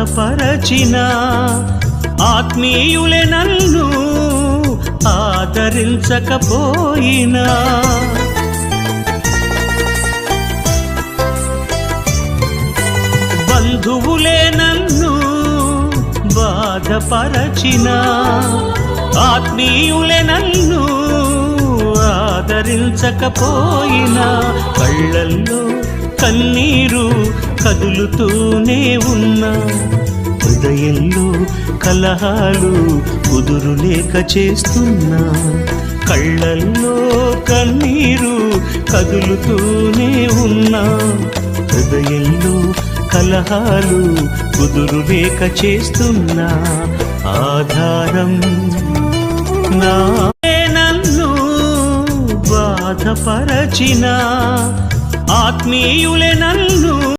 బాధపరచిన ఆత్మీయులే నన్ను ఆదరించకపోయినా బంధువులే నన్ను బాధపరచిన ఆత్మీయులే నన్ను ఆదరించకపోయినా కళ్ళల్లో కన్నీరు కదులుతూనే ఉన్నా హృదయంలో కలహాలు కుదురులేక చేస్తున్నా కళ్ళల్లో కన్నీరు కదులుతూనే ఉన్నా హృదయంలో కలహాలు కుదురులేక చేస్తున్నా ఆధారం నా నన్ను బాధపరచిన ఆత్మీయులే నన్ను